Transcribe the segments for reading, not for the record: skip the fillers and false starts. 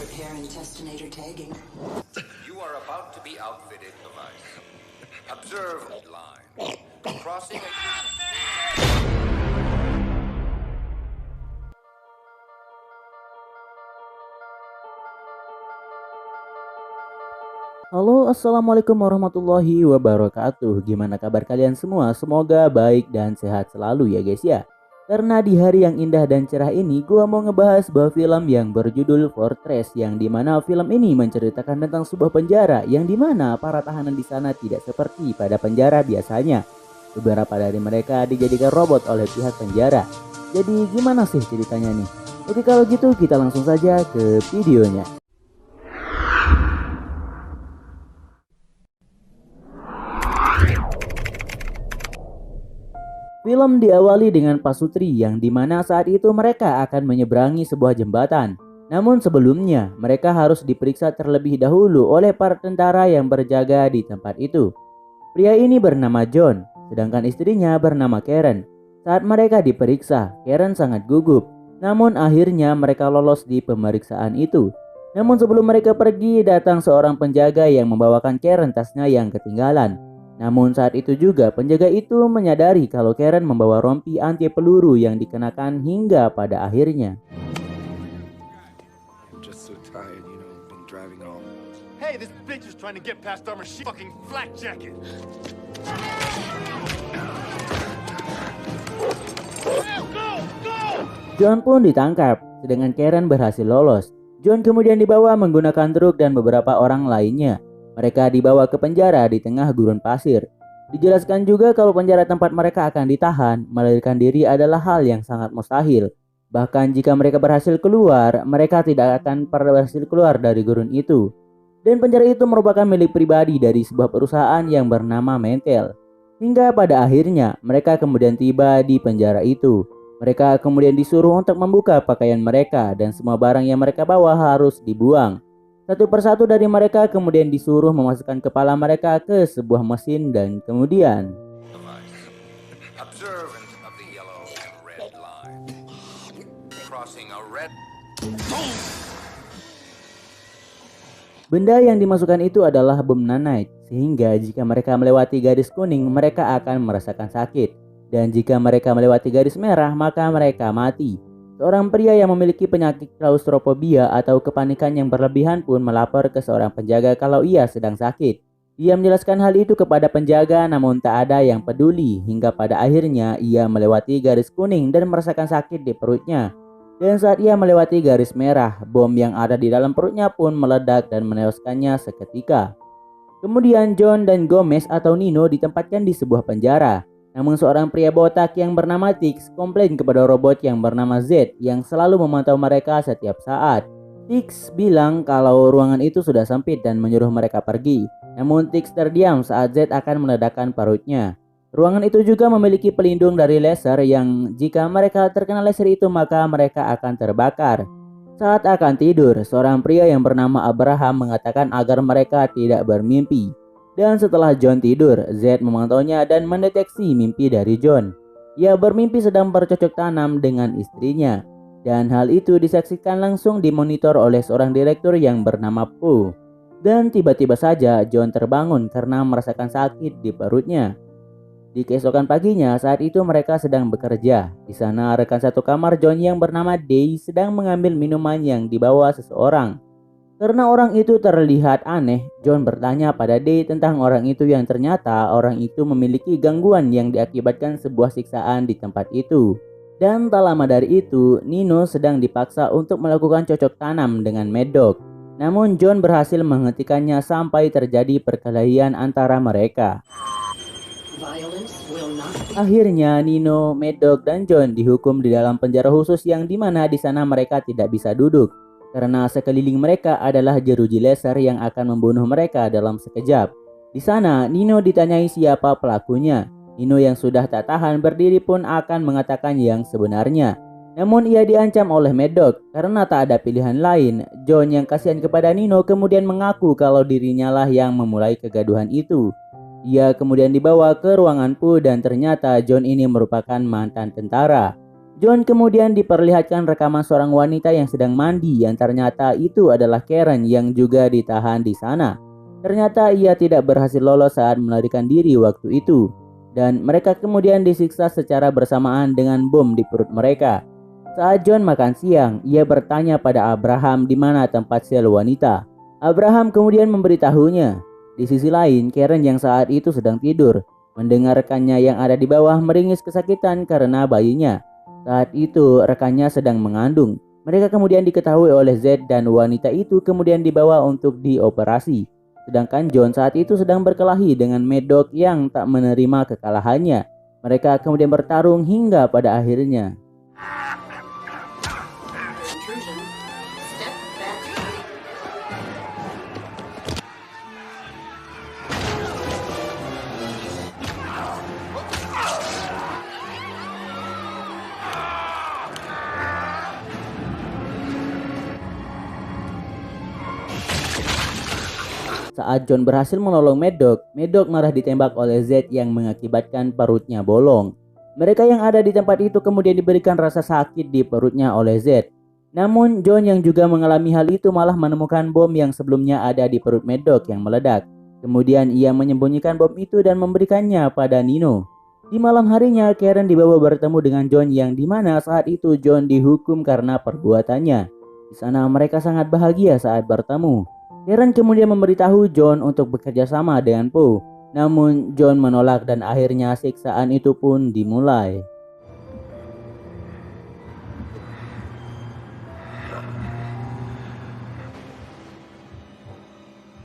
Prepare intestinator tagging. You are about to be outfitted, device. Observe line. Crossing Halo, assalamualaikum warahmatullahi wabarakatuh. Gimana kabar kalian semua? Semoga baik dan sehat selalu ya guys ya. Karena di hari yang indah dan cerah ini, gua mau ngebahas sebuah film yang berjudul Fortress, yang dimana film ini menceritakan tentang sebuah penjara yang dimana para tahanan di sana tidak seperti pada penjara biasanya. Beberapa dari mereka dijadikan robot oleh pihak penjara. Jadi gimana sih ceritanya nih? Oke, kalau gitu kita langsung saja ke videonya. Film diawali dengan pasutri yang dimana saat itu mereka akan menyeberangi sebuah jembatan. Namun sebelumnya mereka harus diperiksa terlebih dahulu oleh para tentara yang berjaga di tempat itu. Pria ini bernama John, sedangkan istrinya bernama Karen. Saat mereka diperiksa, Karen sangat gugup. Namun akhirnya mereka lolos di pemeriksaan itu. Namun sebelum mereka pergi, datang seorang penjaga yang membawakan Karen tasnya yang ketinggalan. Namun saat itu juga penjaga itu menyadari kalau Karen membawa rompi anti peluru yang dikenakan hingga pada akhirnya. Hey, this bitch is trying to get past our machine fucking flak jacket. John pun ditangkap, sedangkan Karen berhasil lolos. John kemudian dibawa menggunakan truk dan beberapa orang lainnya. Mereka dibawa ke penjara di tengah gurun pasir. Dijelaskan juga kalau penjara tempat mereka akan ditahan, melarikan diri adalah hal yang sangat mustahil. Bahkan jika mereka berhasil keluar, mereka tidak akan pernah berhasil keluar dari gurun itu. Dan penjara itu merupakan milik pribadi dari sebuah perusahaan yang bernama Mantel. Hingga pada akhirnya, mereka kemudian tiba di penjara itu. Mereka kemudian disuruh untuk membuka pakaian mereka dan semua barang yang mereka bawa harus dibuang. Satu persatu dari mereka kemudian disuruh memasukkan kepala mereka ke sebuah mesin dan kemudian observant of the yellow and red line. Crossing a red. benda yang dimasukkan itu adalah bom nanite, sehingga jika mereka melewati garis kuning mereka akan merasakan sakit, dan jika mereka melewati garis merah maka mereka mati. Seorang pria yang memiliki penyakit klaustrofobia atau kepanikan yang berlebihan pun melapor ke seorang penjaga kalau ia sedang sakit. Ia menjelaskan hal itu kepada penjaga namun tak ada yang peduli hingga pada akhirnya ia melewati garis kuning dan merasakan sakit di perutnya. Dan saat ia melewati garis merah, bom yang ada di dalam perutnya pun meledak dan menewaskannya seketika. Kemudian John dan Gomez atau Nino ditempatkan di sebuah penjara. Namun seorang pria botak yang bernama Tix komplain kepada robot yang bernama Z yang selalu memantau mereka setiap saat. Tix bilang kalau ruangan itu sudah sempit dan menyuruh mereka pergi. Namun Tix terdiam saat Z akan meledakkan parutnya. Ruangan itu juga memiliki pelindung dari laser yang jika mereka terkena laser itu maka mereka akan terbakar. Saat akan tidur, seorang pria yang bernama Abraham mengatakan agar mereka tidak bermimpi. Dan setelah John tidur, Z memantaunya dan mendeteksi mimpi dari John. Ia bermimpi sedang bercocok tanam dengan istrinya. Dan hal itu disaksikan langsung dimonitor oleh seorang direktur yang bernama Poe. Dan tiba-tiba saja John terbangun karena merasakan sakit di perutnya. Di keesokan paginya saat itu mereka sedang bekerja. Di sana rekan satu kamar John yang bernama Day sedang mengambil minuman yang dibawa seseorang. Karena orang itu terlihat aneh, John bertanya pada Day tentang orang itu yang ternyata orang itu memiliki gangguan yang diakibatkan sebuah siksaan di tempat itu. Dan tak lama dari itu, Nino sedang dipaksa untuk melakukan cocok tanam dengan Mad Dog. Namun John berhasil menghentikannya sampai terjadi perkelahian antara mereka. Akhirnya Nino, Mad Dog, dan John dihukum di dalam penjara khusus yang dimana di sana mereka tidak bisa duduk. Karena sekeliling mereka adalah jeruji laser yang akan membunuh mereka dalam sekejap. Di sana, Nino ditanyai siapa pelakunya. Nino yang sudah tak tahan berdiri pun akan mengatakan yang sebenarnya. Namun ia diancam oleh Mad Dog karena tak ada pilihan lain. John yang kasihan kepada Nino kemudian mengaku kalau dirinya lah yang memulai kegaduhan itu. Ia kemudian dibawa ke ruangan Pooh dan ternyata John ini merupakan mantan tentara. John kemudian diperlihatkan rekaman seorang wanita yang sedang mandi yang ternyata itu adalah Karen yang juga ditahan di sana. Ternyata ia tidak berhasil lolos saat melarikan diri waktu itu. Dan mereka kemudian disiksa secara bersamaan dengan bom di perut mereka. Saat John makan siang, ia bertanya pada Abraham di mana tempat sel wanita. Abraham kemudian memberitahunya. Di sisi lain, Karen yang saat itu sedang tidur, mendengarkannya yang ada di bawah meringis kesakitan karena bayinya. Saat itu rekannya sedang mengandung. Mereka kemudian diketahui oleh Z dan wanita itu kemudian dibawa untuk dioperasi. Sedangkan John saat itu sedang berkelahi dengan Maddox yang tak menerima kekalahannya. Mereka kemudian bertarung hingga pada akhirnya. Intrusion. Step back. Saat John berhasil menolong Maddox, Maddox marah ditembak oleh Z yang mengakibatkan perutnya bolong. Mereka yang ada di tempat itu kemudian diberikan rasa sakit di perutnya oleh Z. Namun John yang juga mengalami hal itu malah menemukan bom yang sebelumnya ada di perut Maddox yang meledak. Kemudian ia menyembunyikan bom itu dan memberikannya pada Nino. Di malam harinya, Karen dibawa bertemu dengan John yang dimana saat itu John dihukum karena perbuatannya. Di sana mereka sangat bahagia saat bertemu. Karen kemudian memberitahu John untuk bekerja sama dengan Poe. Namun John menolak dan akhirnya siksaan itu pun dimulai.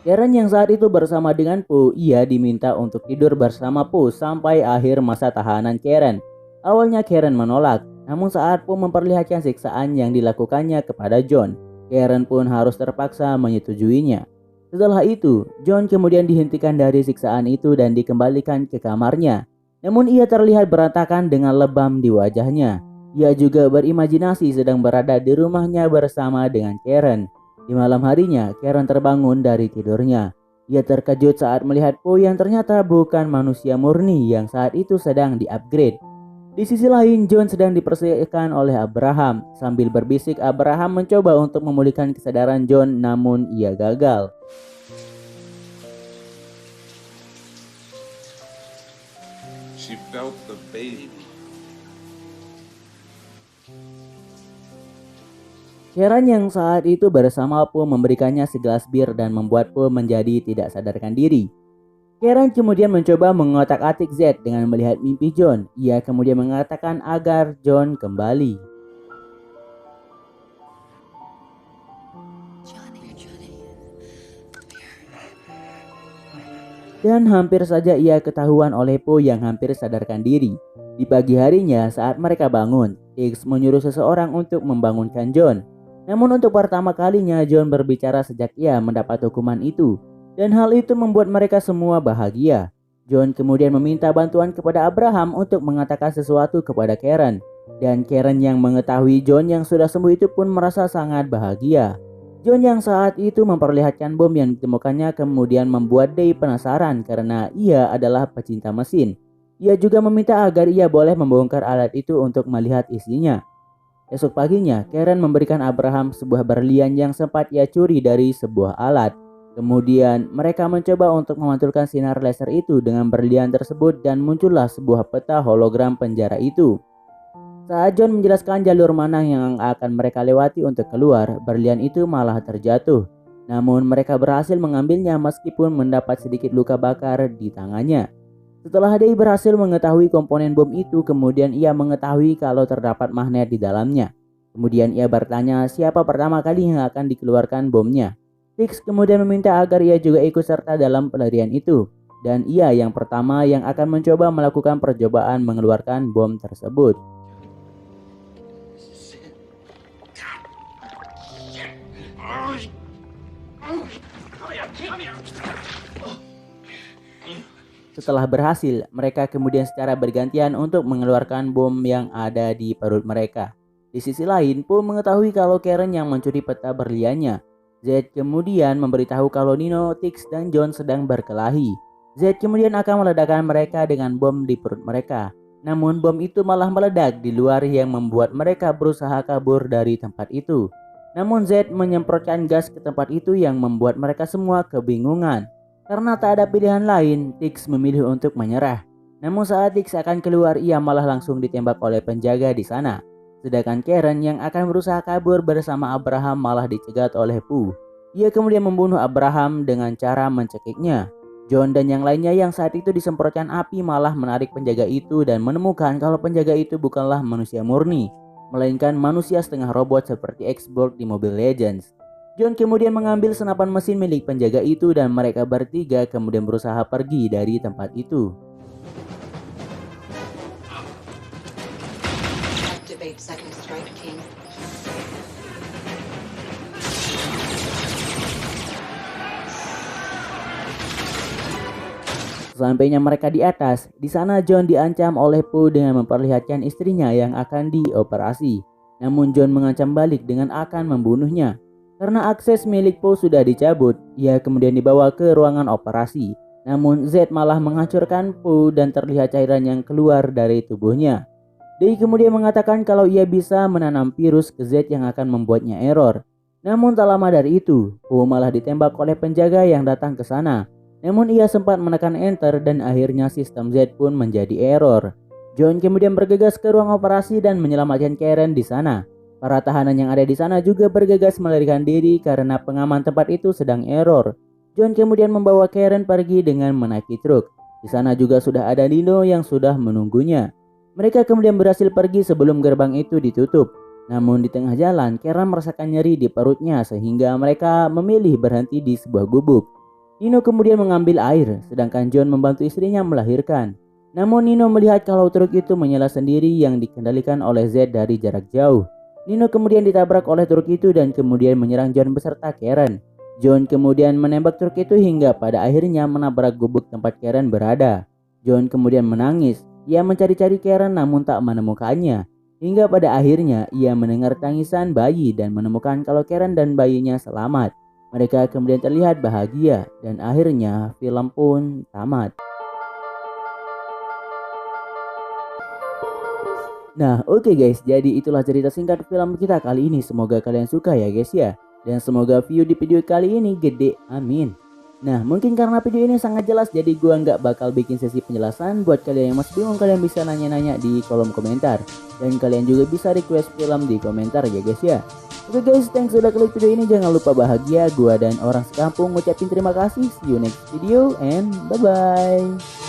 Karen yang saat itu bersama dengan Poe, ia diminta untuk tidur bersama Poe sampai akhir masa tahanan Karen. Awalnya Karen menolak, namun saat Poe memperlihatkan siksaan yang dilakukannya kepada John, Karen pun harus terpaksa menyetujuinya. Setelah itu, John kemudian dihentikan dari siksaan itu dan dikembalikan ke kamarnya. Namun ia terlihat berantakan dengan lebam di wajahnya. Ia juga berimajinasi sedang berada di rumahnya bersama dengan Karen. Di malam harinya, Karen terbangun dari tidurnya. Ia terkejut saat melihat Poe yang ternyata bukan manusia murni yang saat itu sedang di-upgrade. Di sisi lain, John sedang dipersiapkan oleh Abraham. Sambil berbisik, Abraham mencoba untuk memulihkan kesadaran John, namun ia gagal. She felt the baby. Karen yang saat itu bersama Poe memberikannya segelas bir dan membuat Poe menjadi tidak sadarkan diri. Karen kemudian mencoba mengotak-atik Z dengan melihat mimpi John. Ia kemudian mengatakan agar John kembali. Dan hampir saja ia ketahuan oleh Poe yang hampir sadarkan diri. Di pagi harinya saat mereka bangun, Hicks menyuruh seseorang untuk membangunkan John. Namun untuk pertama kalinya John berbicara sejak ia mendapat hukuman itu. Dan hal itu membuat mereka semua bahagia. John kemudian meminta bantuan kepada Abraham untuk mengatakan sesuatu kepada Karen. Dan Karen yang mengetahui John yang sudah sembuh itu pun merasa sangat bahagia. John yang saat itu memperlihatkan bom yang ditemukannya kemudian membuat Day penasaran karena ia adalah pecinta mesin. Ia juga meminta agar ia boleh membongkar alat itu untuk melihat isinya. Esok paginya, Karen memberikan Abraham sebuah berlian yang sempat ia curi dari sebuah alat. Kemudian mereka mencoba untuk memantulkan sinar laser itu dengan berlian tersebut dan muncullah sebuah peta hologram penjara itu. Saat John menjelaskan jalur mana yang akan mereka lewati untuk keluar, berlian itu malah terjatuh. Namun mereka berhasil mengambilnya meskipun mendapat sedikit luka bakar di tangannya. Setelah Day berhasil mengetahui komponen bom itu, kemudian ia mengetahui kalau terdapat magnet di dalamnya. Kemudian ia bertanya siapa pertama kali yang akan dikeluarkan bomnya. Hicks kemudian meminta agar ia juga ikut serta dalam pelarian itu. Dan ia yang pertama yang akan mencoba melakukan percobaan mengeluarkan bom tersebut. Setelah berhasil, mereka kemudian secara bergantian untuk mengeluarkan bom yang ada di perut mereka. Di sisi lain, Poe mengetahui kalau Karen yang mencuri peta berliannya. Z kemudian memberitahu kalau Nino, Hicks, dan John sedang berkelahi. Z kemudian akan meledakkan mereka dengan bom di perut mereka. Namun bom itu malah meledak di luar yang membuat mereka berusaha kabur dari tempat itu. Namun Z menyemprotkan gas ke tempat itu yang membuat mereka semua kebingungan. Karena tak ada pilihan lain, Tix memilih untuk menyerah. Namun saat Tix akan keluar, ia malah langsung ditembak oleh penjaga di sana. Sedangkan Karen yang akan berusaha kabur bersama Abraham malah dicegat oleh Pooh. Ia kemudian membunuh Abraham dengan cara mencekiknya. John dan yang lainnya yang saat itu disemprotkan api malah menarik penjaga itu dan menemukan kalau penjaga itu bukanlah manusia murni, melainkan manusia setengah robot seperti X-Borg di Mobile Legends. John kemudian mengambil senapan mesin milik penjaga itu dan mereka bertiga kemudian berusaha pergi dari tempat itu. Activate second strike, King. Sesampainya mereka di atas, di sana John diancam oleh Pooh dengan memperlihatkan istrinya yang akan dioperasi. Namun John mengancam balik dengan akan membunuhnya. Karena akses milik Pooh sudah dicabut, ia kemudian dibawa ke ruangan operasi. Namun Z malah menghancurkan Pooh dan terlihat cairan yang keluar dari tubuhnya. Day kemudian mengatakan kalau ia bisa menanam virus ke Z yang akan membuatnya error. Namun tak lama dari itu, Pooh malah ditembak oleh penjaga yang datang ke sana. Namun ia sempat menekan enter dan akhirnya sistem Z pun menjadi error. John kemudian bergegas ke ruang operasi dan menyelamatkan Karen di sana. Para tahanan yang ada di sana juga bergegas melarikan diri karena pengaman tempat itu sedang error. John kemudian membawa Karen pergi dengan menaiki truk. Di sana juga sudah ada Nino yang sudah menunggunya. Mereka kemudian berhasil pergi sebelum gerbang itu ditutup. Namun di tengah jalan, Karen merasakan nyeri di perutnya sehingga mereka memilih berhenti di sebuah gubuk. Nino kemudian mengambil air, sedangkan John membantu istrinya melahirkan. Namun Nino melihat kalau truk itu menyala sendiri yang dikendalikan oleh Z dari jarak jauh. Nino kemudian ditabrak oleh truk itu dan kemudian menyerang John beserta Karen. John kemudian menembak truk itu hingga pada akhirnya menabrak gubuk tempat Karen berada. John kemudian menangis. Ia mencari-cari Karen namun tak menemukannya. Hingga pada akhirnya ia mendengar tangisan bayi dan menemukan kalau Karen dan bayinya selamat. Mereka kemudian terlihat bahagia dan akhirnya film pun tamat. Nah oke guys, jadi itulah cerita singkat film kita kali ini. Semoga kalian suka ya guys ya. Dan semoga view di video kali ini gede, amin. Nah mungkin karena video ini sangat jelas jadi gua nggak bakal bikin sesi penjelasan. Buat kalian yang masih bingung kalian bisa nanya-nanya di kolom komentar. Dan kalian juga bisa request film di komentar ya guys ya. Oke guys, thanks sudah klik video ini. Jangan lupa bahagia. Gua dan orang sekampung ngucapin terima kasih. See you next video and bye bye.